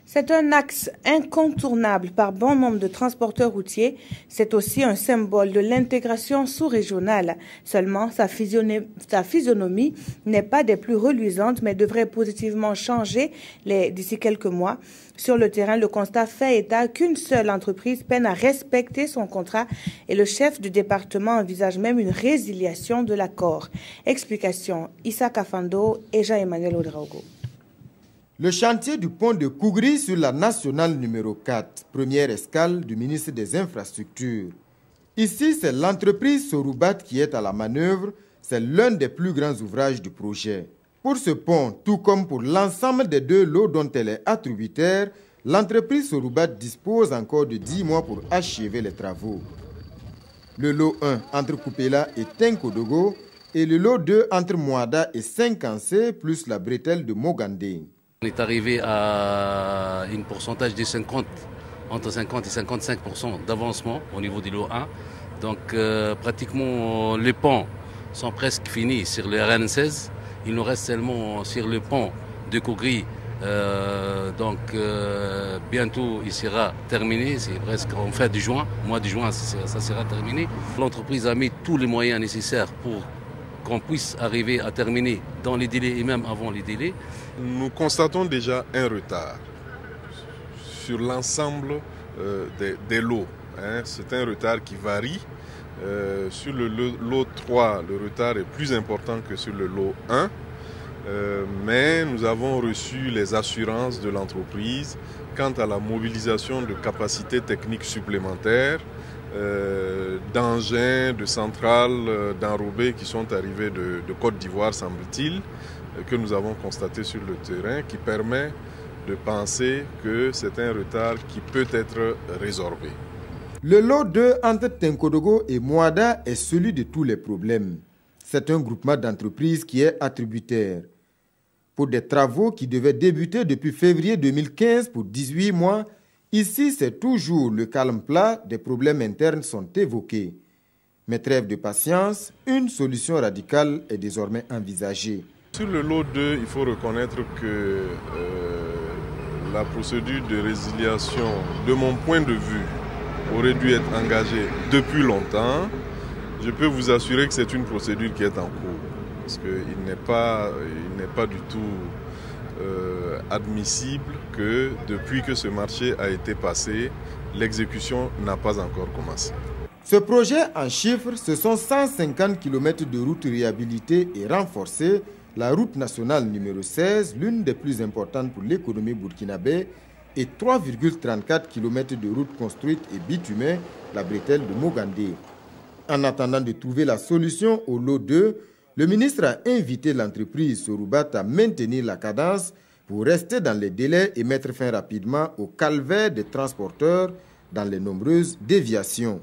C'est un axe incontournable par bon nombre de transporteurs routiers. C'est aussi un symbole de l'intégration sous-régionale. Seulement, sa physionomie n'est pas des plus reluisantes, mais devrait positivement changer d'ici quelques mois. Sur le terrain, le constat fait état qu'une seule entreprise peine à respecter son contrat et le chef du département envisage même une résiliation de l'accord. Explication, Issa Kafando et Jean-Emmanuel Ouedraogo. Le chantier du pont de Kougri sur la nationale numéro 4, première escale du ministre des Infrastructures. Ici, c'est l'entreprise Soroubat qui est à la manœuvre. C'est l'un des plus grands ouvrages du projet. Pour ce pont, tout comme pour l'ensemble des deux lots dont elle est attributaire, l'entreprise Soroubat dispose encore de 10 mois pour achever les travaux. Le lot 1 entre Koupela et Tenkodogo et le lot 2 entre Mouada et Saint-Cancé plus la bretelle de Mogandé. On est arrivé à un pourcentage de entre 50 et 55% d'avancement au niveau du lot 1. Donc pratiquement les ponts sont presque finis sur le RN16. Il nous reste seulement sur le pont de Kougri. Bientôt il sera terminé, c'est presque en fin de juin, mois de juin ça sera terminé. L'entreprise a mis tous les moyens nécessaires pour qu'on puisse arriver à terminer dans les délais et même avant les délais. Nous constatons déjà un retard sur l'ensemble des lots. C'est un retard qui varie. Sur le lot 3, le retard est plus important que sur le lot 1. Mais nous avons reçu les assurances de l'entreprise quant à la mobilisation de capacités techniques supplémentaires, d'engins, de centrales, d'enrobés qui sont arrivés de Côte d'Ivoire, semble-t-il, que nous avons constaté sur le terrain, qui permet de penser que c'est un retard qui peut être résorbé. Le lot 2 entre Tenkodogo et Mouada est celui de tous les problèmes. C'est un groupement d'entreprises qui est attributaire. Pour des travaux qui devaient débuter depuis février 2015 pour 18 mois, ici c'est toujours le calme plat, des problèmes internes sont évoqués. Mais trêve de patience, une solution radicale est désormais envisagée. Sur le lot 2, il faut reconnaître que la procédure de résiliation, de mon point de vue, aurait dû être engagée depuis longtemps. Je peux vous assurer que c'est une procédure qui est en cours. Parce qu'il n'est pas du tout admissible que depuis que ce marché a été passé, l'exécution n'a pas encore commencé. Ce projet en chiffres, ce sont 150 km de routes réhabilitées et renforcées, la route nationale numéro 16, l'une des plus importantes pour l'économie burkinabé, et 3,34 km de routes construites et bitumées, la bretelle de Mogandé. En attendant de trouver la solution au lot 2, le ministre a invité l'entreprise Soroubat à maintenir la cadence pour rester dans les délais et mettre fin rapidement au calvaire des transporteurs dans les nombreuses déviations.